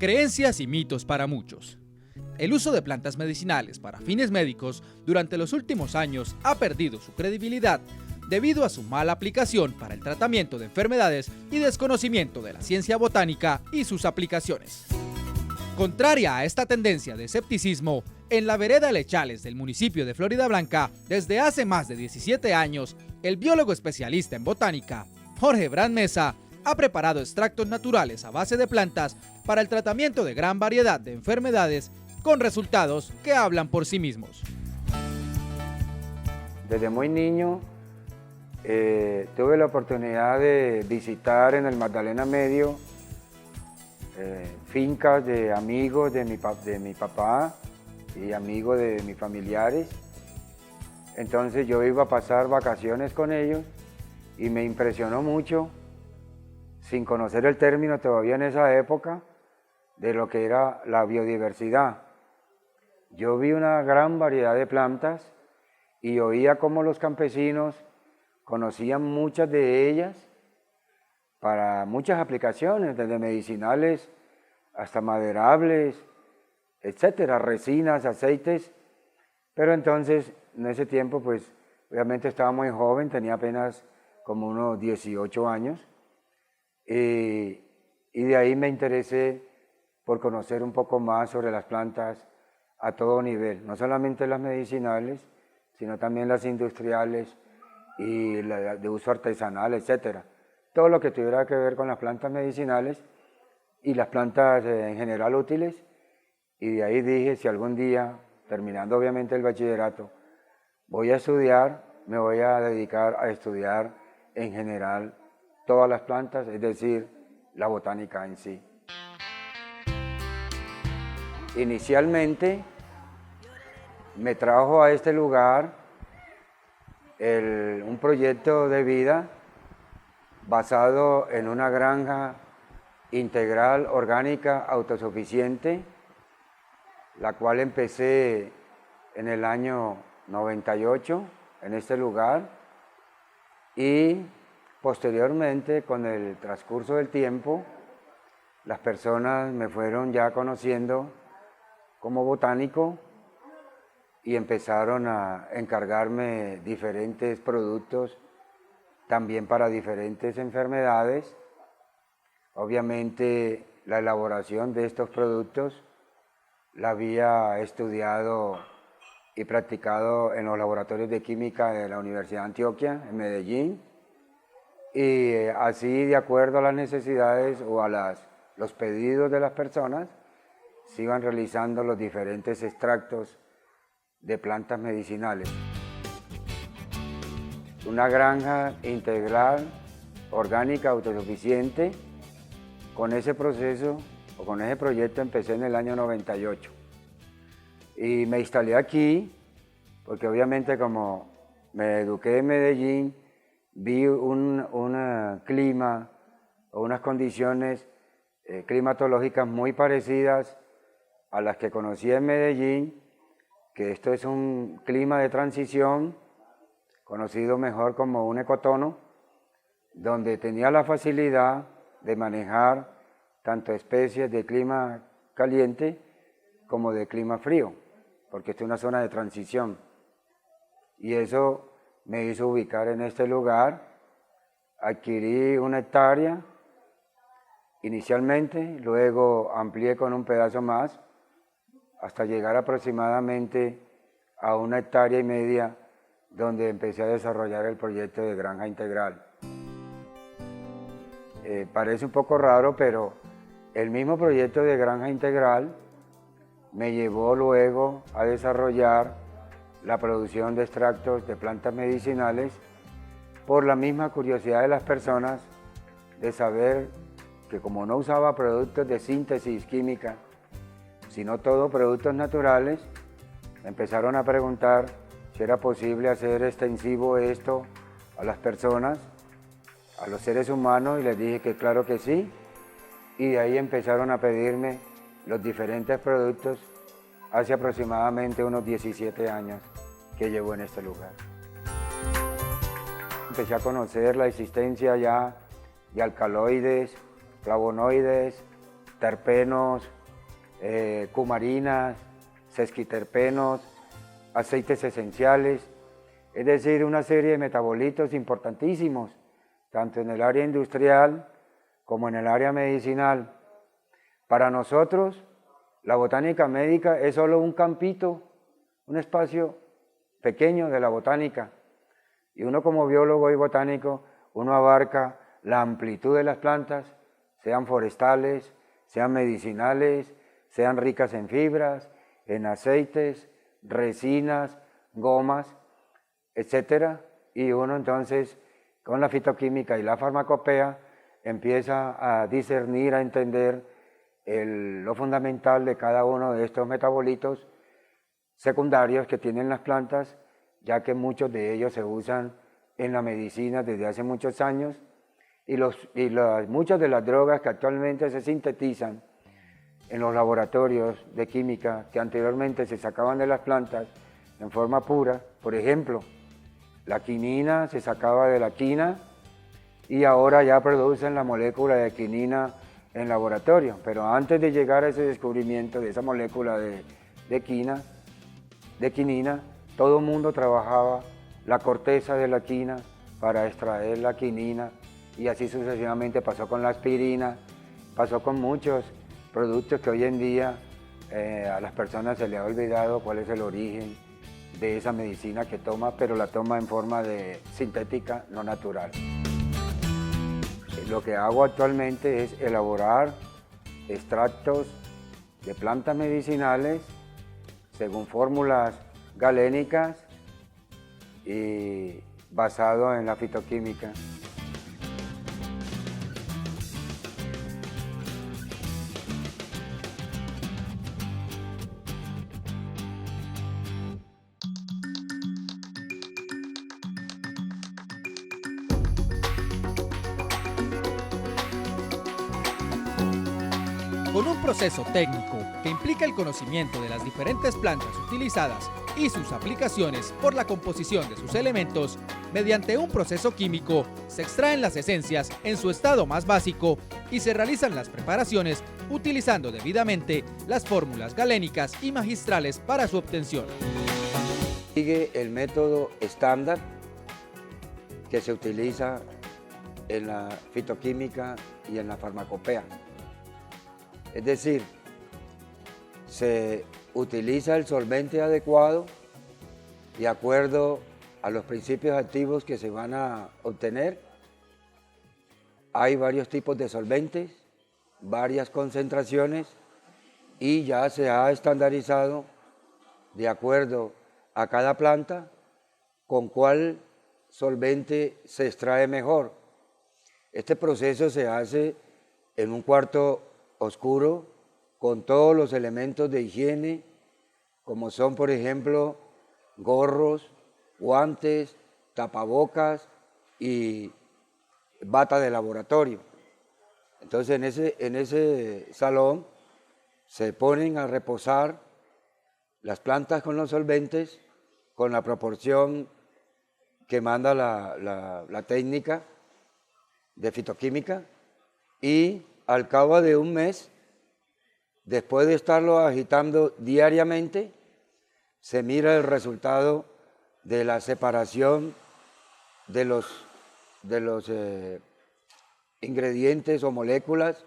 Creencias y mitos para muchos. El uso de plantas medicinales para fines médicos durante los últimos años ha perdido su credibilidad debido a su mala aplicación para el tratamiento de enfermedades y desconocimiento de la ciencia botánica y sus aplicaciones. Contraria a esta tendencia de escepticismo, en la vereda Lechales del municipio de Floridablanca, desde hace más de 17 años, el biólogo especialista en botánica, Jorge Brand Mesa, ha preparado extractos naturales a base de plantas para el tratamiento de gran variedad de enfermedades con resultados que hablan por sí mismos. Desde muy niño tuve la oportunidad de visitar en el Magdalena Medio fincas de amigos de mi papá y amigos de mis familiares. Entonces yo iba a pasar vacaciones con ellos y me impresionó mucho, sin conocer el término todavía en esa época, de lo que era la biodiversidad. Yo vi una gran variedad de plantas y oía cómo los campesinos conocían muchas de ellas para muchas aplicaciones, desde medicinales hasta maderables, etcétera, resinas, aceites. Pero entonces, en ese tiempo, pues, obviamente estaba muy joven, tenía apenas como unos 18 años, y de ahí me interesé por conocer un poco más sobre las plantas a todo nivel, no solamente las medicinales, sino también las industriales y de uso artesanal, etcétera. Todo lo que tuviera que ver con las plantas medicinales y las plantas en general útiles. Y de ahí dije, si algún día, terminando obviamente el bachillerato, voy a estudiar, me voy a dedicar a estudiar en general todas las plantas, es decir, la botánica en sí. Inicialmente me trajo a este lugar un proyecto de vida basado en una granja integral, orgánica, autosuficiente, la cual empecé en el año 98 en este lugar, y posteriormente, con el transcurso del tiempo, las personas me fueron ya conociendo como botánico y empezaron a encargarme diferentes productos también para diferentes enfermedades. Obviamente la elaboración de estos productos la había estudiado y practicado en los laboratorios de química de la Universidad de Antioquia, en Medellín, y así, de acuerdo a las necesidades o a los pedidos de las personas, se iban realizando los diferentes extractos de plantas medicinales. Una granja integral, orgánica, autosuficiente. Con ese proceso o con ese proyecto empecé en el año 98. Y me instalé aquí porque obviamente, como me eduqué en Medellín, vi un clima o unas condiciones climatológicas muy parecidas a las que conocí en Medellín, que esto es un clima de transición, conocido mejor como un ecotono, donde tenía la facilidad de manejar tanto especies de clima caliente como de clima frío, porque esta es una zona de transición. Y eso me hizo ubicar en este lugar. Adquirí 1 hectárea inicialmente, luego amplié con un pedazo más, hasta llegar aproximadamente a 1,5 hectáreas, donde empecé a desarrollar el proyecto de granja integral. Parece un poco raro, pero el mismo proyecto de granja integral me llevó luego a desarrollar la producción de extractos de plantas medicinales por la misma curiosidad de las personas de saber que, como no usaba productos de síntesis química, sino todo productos naturales, empezaron a preguntar si era posible hacer extensivo esto a las personas, a los seres humanos, y les dije que claro que sí, y de ahí empezaron a pedirme los diferentes productos hace aproximadamente unos 17 años que llevo en este lugar. Empecé a conocer la existencia ya de alcaloides, flavonoides, terpenos, cumarinas, sesquiterpenos, aceites esenciales, es decir, una serie de metabolitos importantísimos, tanto en el área industrial como en el área medicinal. Para nosotros, la botánica médica es solo un campito, un espacio pequeño de la botánica. Y uno como biólogo y botánico, uno abarca la amplitud de las plantas, sean forestales, sean medicinales, sean ricas en fibras, en aceites, resinas, gomas, etcétera. Y uno entonces, con la fitoquímica y la farmacopea, empieza a discernir, a entender lo fundamental de cada uno de estos metabolitos secundarios que tienen las plantas, ya que muchos de ellos se usan en la medicina desde hace muchos años, y muchas de las drogas que actualmente se sintetizan en los laboratorios de química, que anteriormente se sacaban de las plantas en forma pura, por ejemplo, la quinina se sacaba de la quina y ahora ya producen la molécula de quinina en laboratorio, pero antes de llegar a ese descubrimiento de esa molécula de quinina, todo el mundo trabajaba la corteza de la quina para extraer la quinina, y así sucesivamente pasó con la aspirina, pasó con muchos productos que hoy en día a las personas se les ha olvidado cuál es el origen de esa medicina que toma, pero la toma en forma de sintética, no natural. Lo que hago actualmente es elaborar extractos de plantas medicinales según fórmulas galénicas y basado en la fitoquímica. Con un proceso técnico que implica el conocimiento de las diferentes plantas utilizadas y sus aplicaciones por la composición de sus elementos, mediante un proceso químico se extraen las esencias en su estado más básico y se realizan las preparaciones utilizando debidamente las fórmulas galénicas y magistrales para su obtención. Sigue el método estándar que se utiliza en la fitoquímica y en la farmacopea. Es decir, se utiliza el solvente adecuado de acuerdo a los principios activos que se van a obtener. Hay varios tipos de solventes, varias concentraciones, y ya se ha estandarizado de acuerdo a cada planta con cuál solvente se extrae mejor. Este proceso se hace en un cuarto oscuro con todos los elementos de higiene, como son, por ejemplo, gorros, guantes, tapabocas y bata de laboratorio. Entonces en ese salón se ponen a reposar las plantas con los solventes con la proporción que manda la técnica de fitoquímica, y al cabo de un mes, después de estarlo agitando diariamente, se mira el resultado de la separación de los ingredientes o moléculas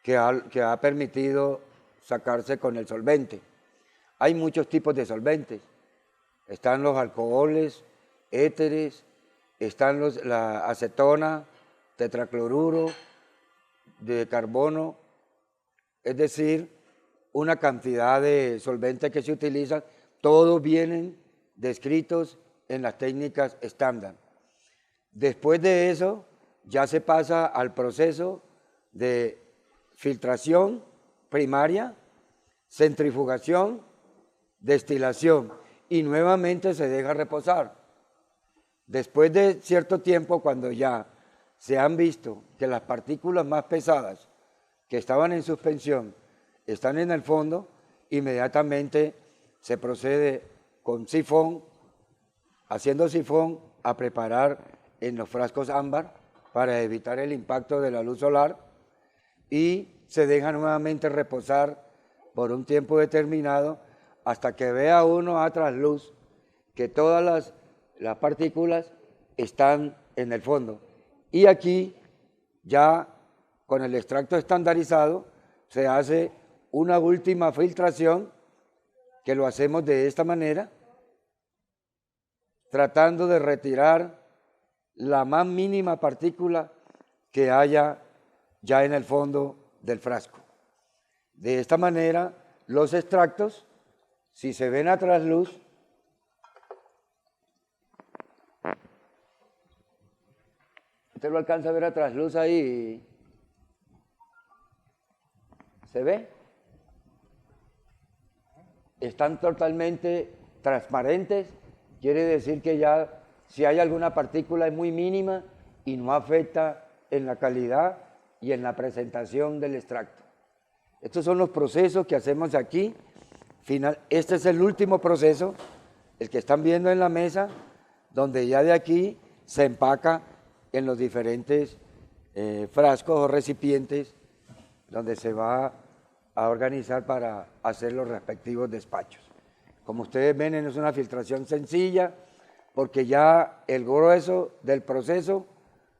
que ha permitido sacarse con el solvente. Hay muchos tipos de solventes. Están los alcoholes, éteres, están la acetona, tetracloruro de carbono, es decir, una cantidad de solventes que se utilizan, todos vienen descritos en las técnicas estándar. Después de eso, ya se pasa al proceso de filtración primaria, centrifugación, destilación, y nuevamente se deja reposar. Después de cierto tiempo, cuando ya se han visto que las partículas más pesadas que estaban en suspensión están en el fondo, inmediatamente se procede con sifón, haciendo sifón, a preparar en los frascos ámbar para evitar el impacto de la luz solar, y se deja nuevamente reposar por un tiempo determinado hasta que vea uno a trasluz que todas las partículas están en el fondo. Y aquí ya con el extracto estandarizado se hace una última filtración que lo hacemos de esta manera, tratando de retirar la más mínima partícula que haya ya en el fondo del frasco. De esta manera, los extractos, si se ven a trasluz, ¿usted lo alcanza a ver a trasluz ahí? ¿Se ve? Están totalmente transparentes, quiere decir que ya si hay alguna partícula es muy mínima y no afecta en la calidad y en la presentación del extracto. Estos son los procesos que hacemos aquí. Este es el último proceso, el que están viendo en la mesa, donde ya de aquí se empaca en los diferentes frascos o recipientes donde se va a organizar para hacer los respectivos despachos. Como ustedes ven, es una filtración sencilla porque ya el grueso del proceso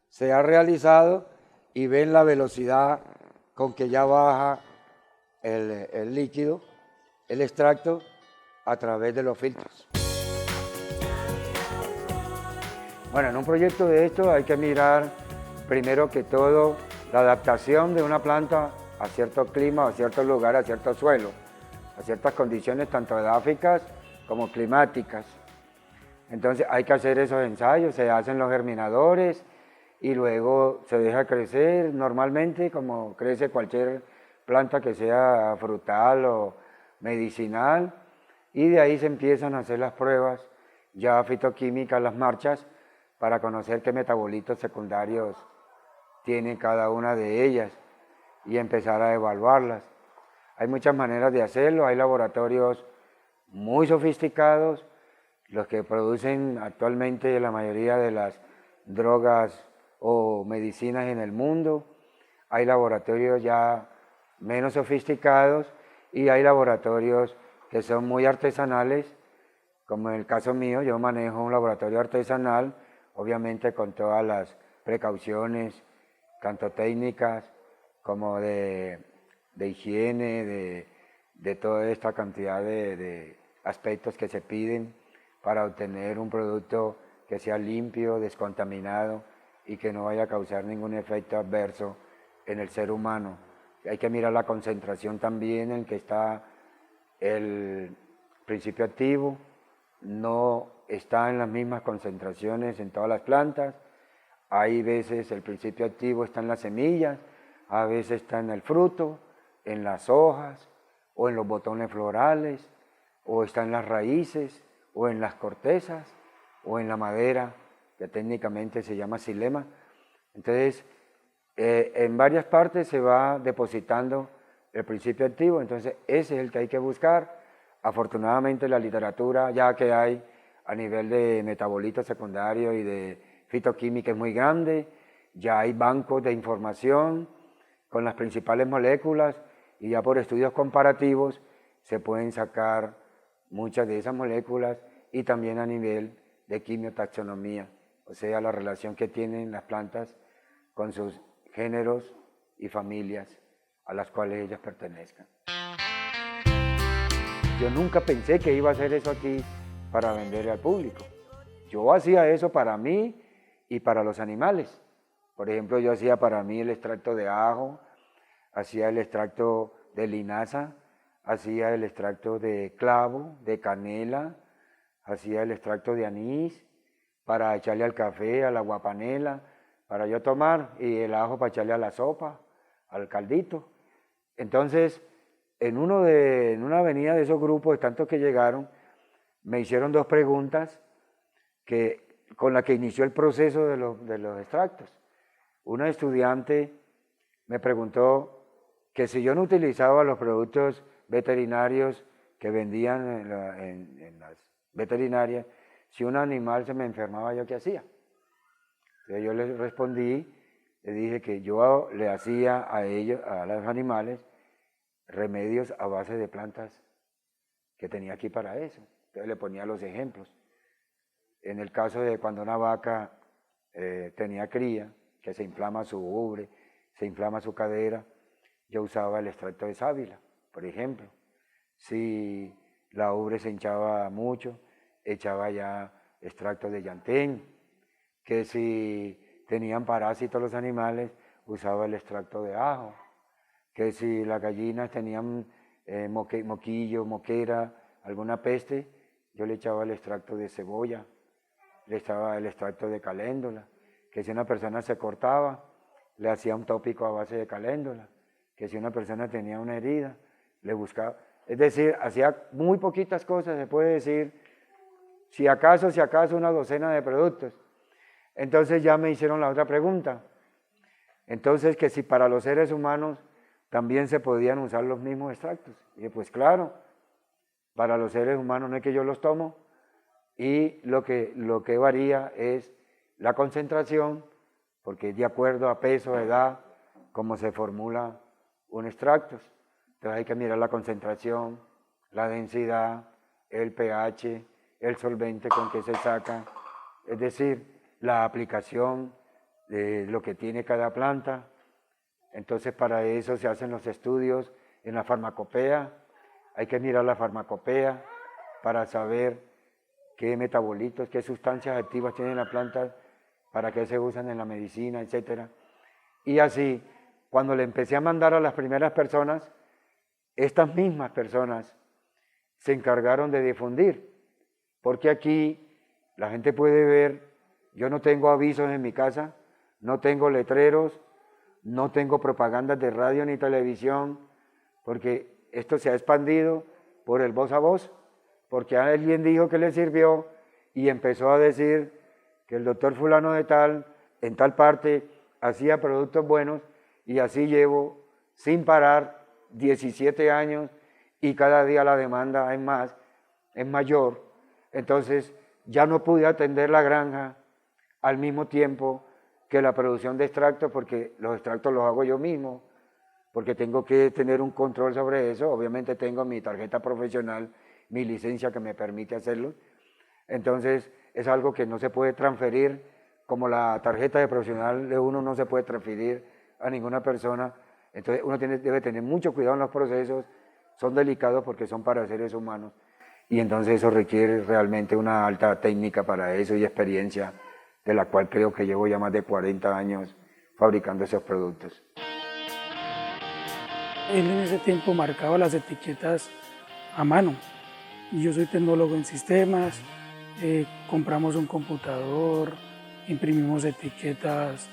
se ha realizado y ven la velocidad con que ya baja el líquido, el extracto, a través de los filtros. Bueno, en un proyecto de esto hay que mirar primero que todo la adaptación de una planta a cierto clima, a cierto lugar, a cierto suelo, a ciertas condiciones tanto edáficas como climáticas. Entonces hay que hacer esos ensayos, se hacen los germinadores y luego se deja crecer normalmente como crece cualquier planta que sea frutal o medicinal, y de ahí se empiezan a hacer las pruebas ya fitoquímicas, las marchas, para conocer qué metabolitos secundarios tiene cada una de ellas y empezar a evaluarlas. Hay muchas maneras de hacerlo, hay laboratorios muy sofisticados, los que producen actualmente la mayoría de las drogas o medicinas en el mundo, hay laboratorios ya menos sofisticados y hay laboratorios que son muy artesanales, como en el caso mío, yo manejo un laboratorio artesanal, obviamente con todas las precauciones, tanto técnicas como de higiene, de toda esta cantidad de aspectos que se piden para obtener un producto que sea limpio, descontaminado y que no vaya a causar ningún efecto adverso en el ser humano. Hay que mirar la concentración también en que está el principio activo, no está en las mismas concentraciones en todas las plantas. Hay veces el principio activo está en las semillas, a veces está en el fruto, en las hojas o en los botones florales, o está en las raíces o en las cortezas o en la madera, que técnicamente se llama xilema. Entonces, en varias partes se va depositando el principio activo, entonces ese es el que hay que buscar. Afortunadamente la literatura ya que hay a nivel de metabolitos secundarios y de fitoquímica es muy grande, ya hay bancos de información con las principales moléculas y ya por estudios comparativos se pueden sacar muchas de esas moléculas y también a nivel de quimiotaxonomía, o sea, la relación que tienen las plantas con sus géneros y familias a las cuales ellas pertenezcan. Yo nunca pensé que iba a hacer eso aquí para vender al público. Yo hacía eso para mí y para los animales. Por ejemplo, yo hacía para mí el extracto de ajo, hacía el extracto de linaza, hacía el extracto de clavo, de canela, hacía el extracto de anís para echarle al café, a la guapanela, para yo tomar, y el ajo para echarle a la sopa, al caldito. Entonces, en una avenida de esos grupos, de tantos que llegaron, me hicieron dos preguntas con las que inició el proceso de los extractos. Una estudiante me preguntó que si yo no utilizaba los productos veterinarios que vendían en las veterinarias, si un animal se me enfermaba, ¿yo qué hacía? Entonces yo le respondí le dije que yo le hacía a ellos, a los animales, remedios a base de plantas que tenía aquí para eso. Entonces le ponía los ejemplos. En el caso de cuando una vaca tenía cría, que se inflama su ubre, se inflama su cadera, yo usaba el extracto de sábila, por ejemplo. Si la ubre se hinchaba mucho, echaba ya extracto de llantén, que si tenían parásitos los animales, usaba el extracto de ajo, que si las gallinas tenían moquillo, moquera, alguna peste, yo le echaba el extracto de cebolla, le echaba el extracto de caléndula, que si una persona se cortaba, le hacía un tópico a base de caléndula, que si una persona tenía una herida, le buscaba, es decir, hacía muy poquitas cosas, se puede decir, si acaso una docena de productos. Entonces ya me hicieron la otra pregunta, entonces que si para los seres humanos también se podían usar los mismos extractos. Y dije, pues claro, para los seres humanos no es que yo los tomo, y lo que varía es la concentración, porque es de acuerdo a peso, edad, cómo se formula un extracto. Entonces hay que mirar la concentración, la densidad, el pH, el solvente con que se saca, es decir, la aplicación de lo que tiene cada planta. Entonces para eso se hacen los estudios en la farmacopea, hay que mirar la farmacopea para saber qué metabolitos, qué sustancias activas tiene la planta, para qué se usan en la medicina, etc. Y así, cuando le empecé a mandar a las primeras personas, estas mismas personas se encargaron de difundir, porque aquí la gente puede ver, yo no tengo avisos en mi casa, no tengo letreros, no tengo propagandas de radio ni televisión, porque esto se ha expandido por el voz a voz, porque alguien dijo que le sirvió y empezó a decir que el doctor fulano de tal, en tal parte, hacía productos buenos, y así llevo sin parar 17 años y cada día la demanda es mayor. Entonces ya no pude atender la granja al mismo tiempo que la producción de extractos, porque los extractos los hago yo mismo, porque tengo que tener un control sobre eso. Obviamente tengo mi tarjeta profesional, mi licencia que me permite hacerlo. Entonces es algo que no se puede transferir, como la tarjeta de profesional de uno no se puede transferir a ninguna persona. Entonces uno debe tener mucho cuidado en los procesos, son delicados porque son para seres humanos, y entonces eso requiere realmente una alta técnica para eso y experiencia, de la cual creo que llevo ya más de 40 años fabricando esos productos. Él en ese tiempo marcaba las etiquetas a mano, y yo soy tecnólogo en sistemas. Compramos un computador, imprimimos etiquetas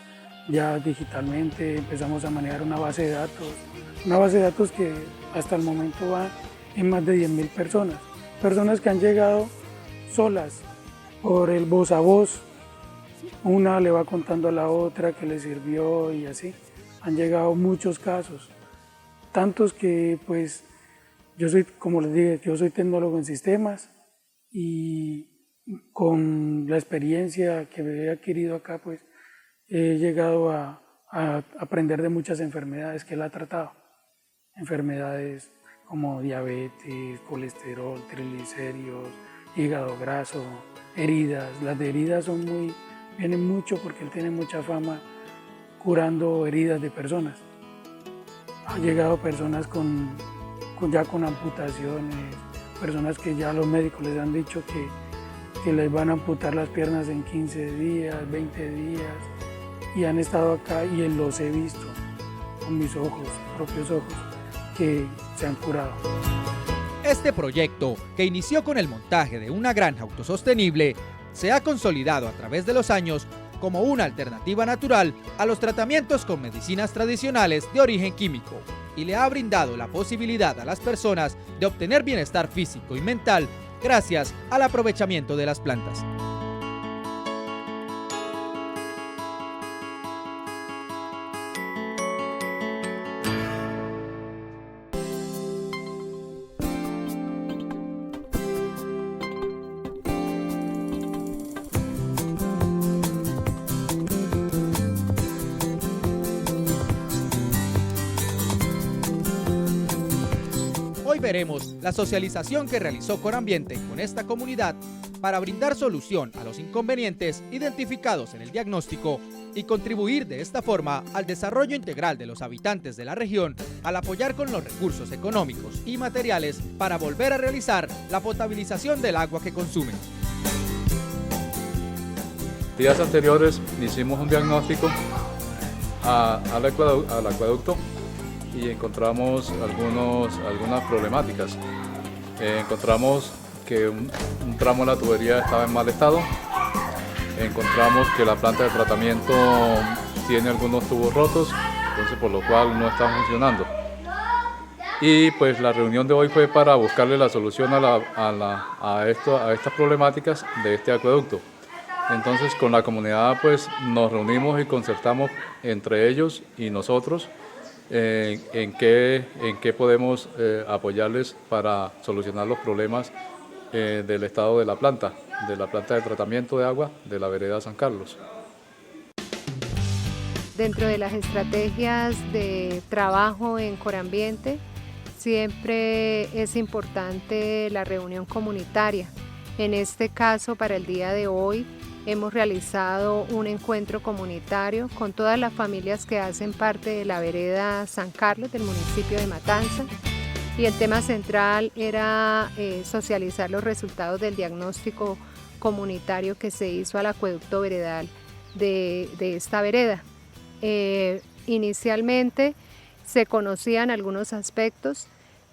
ya digitalmente, empezamos a manejar una base de datos que hasta el momento va en más de 10.000 personas que han llegado solas por el voz a voz, una le va contando a la otra que le sirvió, y así han llegado muchos casos, tantos que pues yo soy, como les dije, yo soy tecnólogo en sistemas, y con la experiencia que he adquirido acá, pues he llegado a aprender de muchas enfermedades que él ha tratado. Enfermedades como diabetes, colesterol, triglicéridos, hígado graso, heridas. Las de heridas vienen mucho porque él tiene mucha fama curando heridas de personas. Ha llegado personas ya con amputaciones, personas que ya los médicos les han dicho que les van a amputar las piernas en 15 días, 20 días, y han estado acá y los he visto con mis propios ojos, que se han curado. Este proyecto, que inició con el montaje de una granja autosostenible, se ha consolidado a través de los años como una alternativa natural a los tratamientos con medicinas tradicionales de origen químico, y le ha brindado la posibilidad a las personas de obtener bienestar físico y mental gracias al aprovechamiento de las plantas. Hoy veremos la socialización que realizó Corambiente con esta comunidad para brindar solución a los inconvenientes identificados en el diagnóstico y contribuir de esta forma al desarrollo integral de los habitantes de la región al apoyar con los recursos económicos y materiales para volver a realizar la potabilización del agua que consumen. Días anteriores hicimos un diagnóstico al acueducto y encontramos algunas problemáticas. Encontramos que un tramo de la tubería estaba en mal estado. Encontramos que la planta de tratamiento tiene algunos tubos rotos, entonces por lo cual no está funcionando. Y pues la reunión de hoy fue para buscarle la solución a estas problemáticas de este acueducto. Entonces con la comunidad pues nos reunimos y concertamos entre ellos y nosotros en qué podemos apoyarles para solucionar los problemas del estado de la planta de tratamiento de agua de la vereda San Carlos. Dentro de las estrategias de trabajo en Corambiente, siempre es importante la reunión comunitaria. En este caso, para el día de hoy, hemos realizado un encuentro comunitario con todas las familias que hacen parte de la vereda San Carlos del municipio de Matanza. Y el tema central era socializar los resultados del diagnóstico comunitario que se hizo al acueducto veredal de esta vereda. Inicialmente se conocían algunos aspectos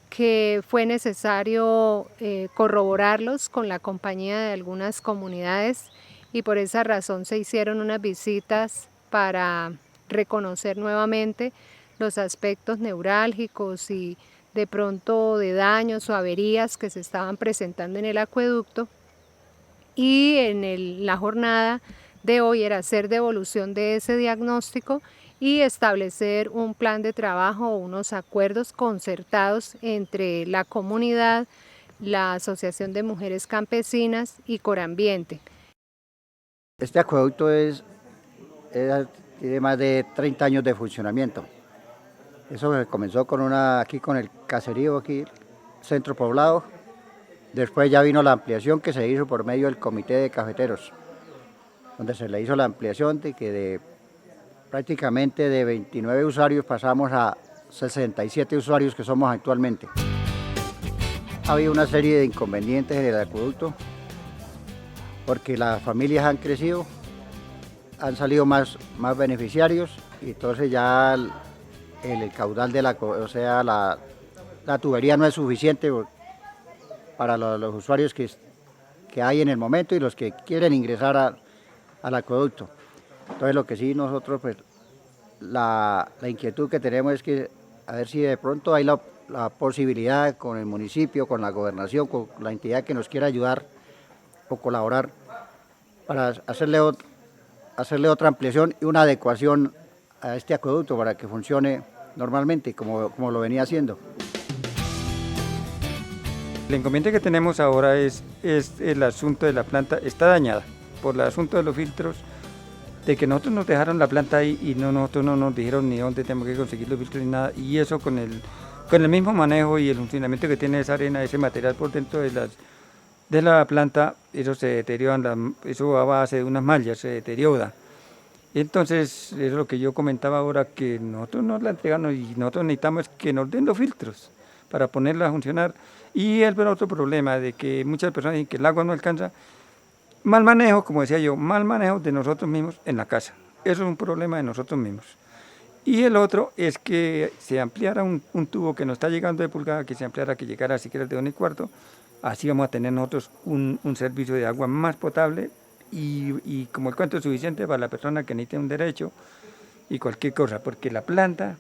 que fue necesario corroborarlos con la compañía de algunas comunidades y por esa razón se hicieron unas visitas para reconocer nuevamente los aspectos neurálgicos y de pronto de daños o averías que se estaban presentando en el acueducto. Y en la jornada de hoy era hacer devolución de ese diagnóstico y establecer un plan de trabajo o unos acuerdos concertados entre la comunidad, la Asociación de Mujeres Campesinas y Corambiente. Este acueducto tiene más de 30 años de funcionamiento. Eso comenzó aquí con el caserío, aquí, centro poblado. Después ya vino la ampliación que se hizo por medio del comité de cafeteros, donde se le hizo la ampliación de que prácticamente de 29 usuarios pasamos a 67 usuarios que somos actualmente. Ha habido una serie de inconvenientes en el acueducto, porque las familias han crecido, han salido más beneficiarios y entonces ya el caudal de la tubería no es suficiente para los usuarios que hay en el momento y los que quieren ingresar al acueducto. Entonces lo que sí nosotros, pues la inquietud que tenemos es que a ver si de pronto hay la posibilidad con el municipio, con la gobernación, con la entidad que nos quiera ayudar o colaborar para hacerle otra ampliación y una adecuación a este acueducto para que funcione normalmente como lo venía haciendo. El inconveniente que tenemos ahora es el asunto de la planta, está dañada por el asunto de los filtros, de que nosotros nos dejaron la planta ahí y nosotros no nos dijeron ni dónde tenemos que conseguir los filtros ni nada, y eso con el mismo manejo y el funcionamiento que tiene esa arena, ese material por dentro de la planta, eso se deteriora, eso a base de unas mallas se deteriora. Entonces, eso es lo que yo comentaba ahora, que nosotros nos la entregamos y nosotros necesitamos que nos den los filtros para ponerla a funcionar. Y el otro problema de que muchas personas dicen que el agua no alcanza, mal manejo, como decía yo, mal manejo de nosotros mismos en la casa. Eso es un problema de nosotros mismos. Y el otro es que se ampliara un tubo que nos está llegando de pulgada, que se ampliara, que llegara siquiera de 1,25. Así vamos a tener nosotros un servicio de agua más potable y como el cuento es suficiente para la persona que necesite un derecho y cualquier cosa, porque la planta,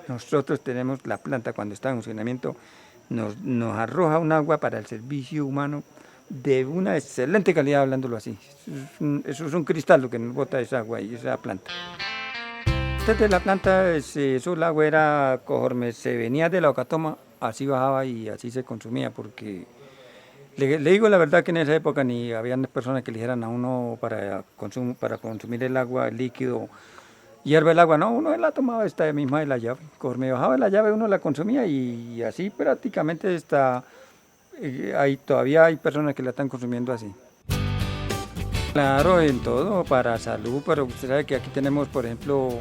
nosotros tenemos la planta cuando está en funcionamiento, nos arroja un agua para el servicio humano de una excelente calidad, hablándolo así. Eso es un cristal lo que nos bota esa agua y esa planta. Desde la planta, eso el agua era, conforme se venía de la Ocatoma, así bajaba y así se consumía, porque le digo la verdad que en esa época ni habían personas que le dijeran a uno para consumir el agua, el líquido, hierve el agua, no, uno la tomaba esta misma de la llave, conforme bajaba de la llave uno la consumía y así prácticamente está, todavía hay personas que la están consumiendo así. Claro, en todo, para salud, pero usted sabe que aquí tenemos, por ejemplo,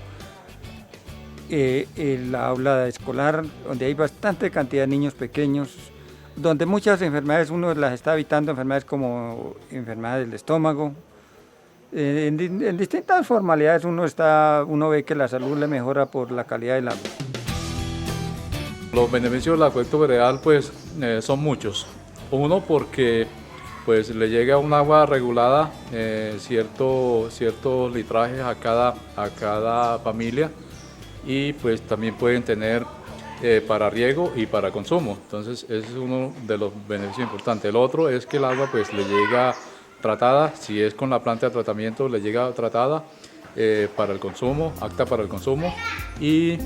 el aula escolar, donde hay bastante cantidad de niños pequeños, donde muchas enfermedades uno las está evitando, enfermedades como enfermedades del estómago. En distintas formalidades uno ve que la salud le mejora por la calidad del agua. Los beneficios del acueducto veredal pues son muchos. Uno, porque pues le llega un agua regulada, ciertos litrajes a cada familia, y pues también pueden tener para riego y para consumo. Entonces ese es uno de los beneficios importantes. El otro es que el agua pues le llega tratada, si es con la planta de tratamiento le llega tratada para el consumo, apta para el consumo, y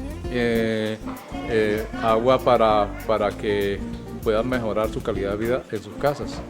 agua para que puedan mejorar su calidad de vida en sus casas.